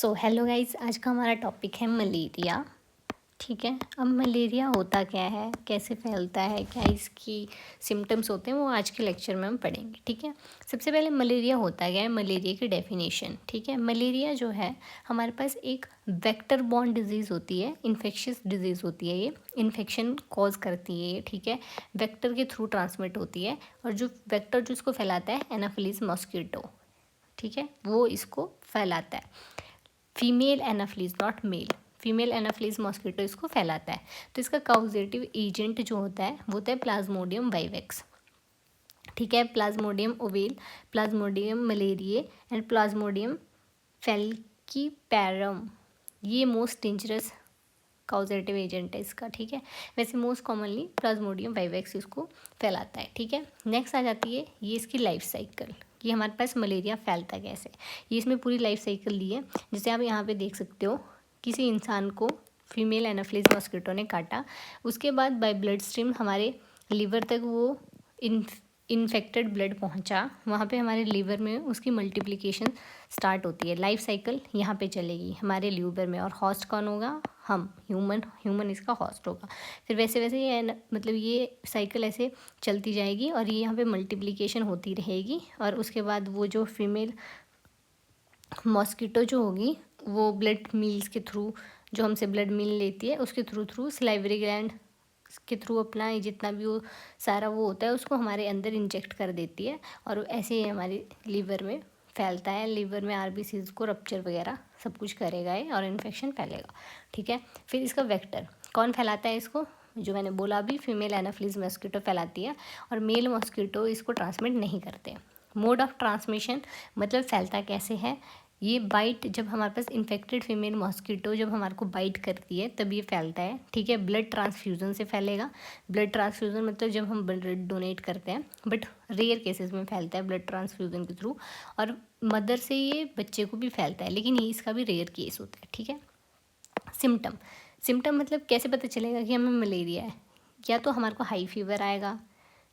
So hello guys, आज का हमारा टॉपिक है मलेरिया। ठीक है, अब मलेरिया होता क्या है, कैसे फैलता है, क्या इसकी सिम्टम्स होते हैं, वो आज के लेक्चर में हम पढ़ेंगे। ठीक है, सबसे पहले मलेरिया होता क्या है, मलेरिया की डेफिनेशन। ठीक है, मलेरिया जो है हमारे पास एक वेक्टर बॉर्न डिजीज़ होती है, इन्फेक्शियस डिजीज़ होती है। ये इन्फेक्शन कॉज करती है ये। ठीक है, वेक्टर के थ्रू ट्रांसमिट होती है और जो वेक्टर जो इसको फैलाता है एनाफिलीज मॉस्किटो। ठीक है, वो इसको फैलाता है। Female anopheles, not male, female anopheles mosquito इसको फैलाता है। तो इसका काउजेटिव एजेंट जो होता है वो होता है प्लाज्मोडियम वाइवेक्स। ठीक है, plasmodium ovale, plasmodium malariae and plasmodium falciparum, ये मोस्ट डेंजरस काउजेटिव एजेंट है इसका। ठीक है, वैसे मोस्ट कॉमनली प्लाज्मोडियम वाइवेक्स इसको फैलाता है। ठीक है, नेक्स्ट आ जाती है ये इसकी लाइफ साइकिल, कि हमारे पास मलेरिया फैलता कैसे। ये इसमें पूरी लाइफ साइकिल दी है, जैसे आप यहाँ पे देख सकते हो। किसी इंसान को फीमेल एनाफिलीज मॉस्किटो ने काटा, उसके बाद बाय ब्लड स्ट्रीम हमारे लीवर तक वो इन्फेक्टेड ब्लड पहुंचा, वहाँ पे हमारे लीवर में उसकी मल्टीप्लिकेशन स्टार्ट होती है। लाइफ साइकिल यहाँ पे चलेगी हमारे लीवर में, और हॉस्ट कौन होगा, हम, ह्यूमन इसका हॉस्ट होगा। फिर वैसे वैसे ये मतलब ये साइकिल ऐसे चलती जाएगी और ये यहाँ पे मल्टीप्लिकेशन होती रहेगी। और उसके बाद वो जो फीमेल मॉस्किटो जो होगी वो ब्लड मील्स के थ्रू, जो हमसे ब्लड मील लेती है उसके थ्रू सलाइवरी ग्लैंड के थ्रू अपना जितना भी वो सारा वो होता है उसको हमारे अंदर इंजेक्ट कर देती है, और ऐसे ही हमारे लीवर में फैलता है। लीवर में आरबीसीज को रप्चर वगैरह सब कुछ करेगा ये, और इन्फेक्शन फैलेगा। ठीक है, फिर इसका वेक्टर कौन फैलाता है इसको, जो मैंने बोला अभी, फीमेल एनाफिलीज मॉस्किटो फैलाती है, और मेल मॉस्किटो इसको ट्रांसमिट नहीं करते। मोड ऑफ ट्रांसमिशन मतलब फैलता कैसे है, ये बाइट, जब हमारे पास इन्फेक्टेड फीमेल मॉस्किटो जब हमारे को बाइट करती है तब ये फैलता है। ठीक है, ब्लड ट्रांसफ्यूज़न से फैलेगा। ब्लड ट्रांसफ्यूज़न मतलब जब हम ब्लड डोनेट करते हैं, बट रेयर केसेस में फैलता है ब्लड ट्रांसफ्यूज़न के थ्रू, और मदर से ये बच्चे को भी फैलता है, लेकिन ये इसका भी रेयर केस होता है। ठीक है, सिम्टम, सिम्टम मतलब कैसे पता चलेगा कि हमें मलेरिया है, या तो हमारे को हाई फीवर आएगा,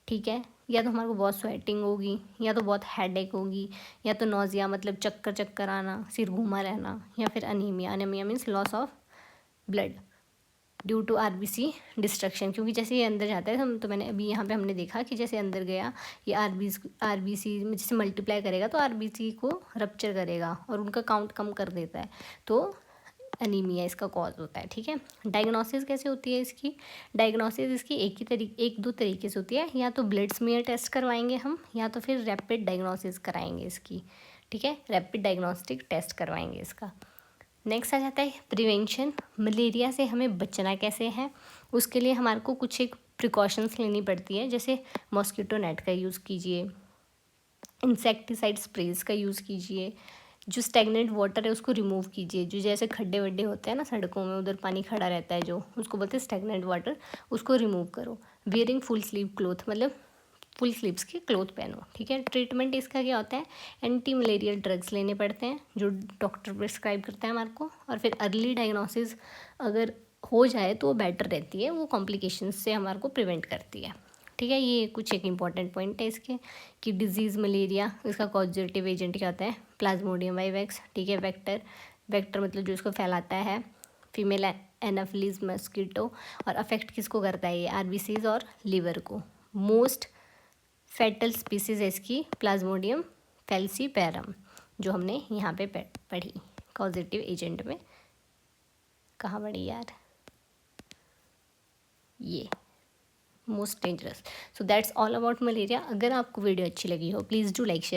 ठीक है, या तो हमारे को बहुत स्वेटिंग होगी, या तो बहुत हेडेक होगी, या तो नोज़िया मतलब चक्कर चक्कर आना, सिर घूमा रहना, या फिर anaemia. Anaemia means loss of blood due to RBC destruction, क्योंकि जैसे ये अंदर जाता है हम, तो मैंने अभी यहाँ पे हमने देखा कि जैसे अंदर गया ये आरबीसी में जैसे मल्टीप्लाई करेगा तो आरबीसी को रप्चर करेगा और उनका काउंट कम कर देता है, तो अनीमिया इसका कॉज होता है। ठीक है, डायग्नोसिस कैसे होती है इसकी, डायग्नोसिस इसकी एक दो तरीके से होती है, या तो ब्लड स्मीयर टेस्ट करवाएंगे हम, या तो फिर रैपिड डायग्नोसिस कराएंगे इसकी। ठीक है, रैपिड डायग्नोस्टिक टेस्ट करवाएंगे इसका। नेक्स्ट आ जाता है प्रिवेंशन, मलेरिया से हमें बचना कैसे है, उसके लिए हमारे को कुछ एक प्रिकॉशंस लेनी पड़ती है, जैसे मॉस्किटो नेट का यूज़ कीजिए, इंसेक्टिसाइड स्प्रेज का यूज़ कीजिए, जो स्टेगनेंट वाटर है उसको रिमूव कीजिए, जो जैसे खड्डे वड्डे होते हैं ना सड़कों में, उधर पानी खड़ा रहता है जो, उसको बोलते हैं स्टेगनेंट वाटर, उसको रिमूव करो। वियरिंग फुल स्लीव क्लोथ मतलब फुल स्लीव्स के क्लोथ पहनो। ठीक है, ट्रीटमेंट इसका क्या होता है, एंटी मलेरियल ड्रग्स लेने पड़ते हैं जो डॉक्टर प्रिस्क्राइब करता है हमारे को, और फिर अर्ली डायग्नोसिस अगर हो जाए तो वो बेटर रहती है, वो कॉम्प्लिकेशंस से हमारे को प्रिवेंट करती है। ठीक है, ये कुछ एक इंपॉर्टेंट पॉइंट है इसके, कि डिजीज़ मलेरिया इसका कॉजेटिव एजेंट क्या होता है, प्लाज्मोडियम वाइवेक्स। ठीक है, वेक्टर, वेक्टर मतलब जो इसको फैलाता है फीमेल एनाफिलीज मॉस्किटो, और अफेक्ट किसको करता है ये, आरबीसीज और लीवर को। मोस्ट फेटल स्पीसीज है इसकी प्लाज्मोडियम फैल्सीपैरम, जो हमने यहाँ पे पढ़ी कॉजेटिव एजेंट में, कहाँ पढ़ी यार, ये most dangerous. So that's all about malaria. अगर आपको वीडियो अच्छी लगी हो प्लीज़ डू लाइक शेयर।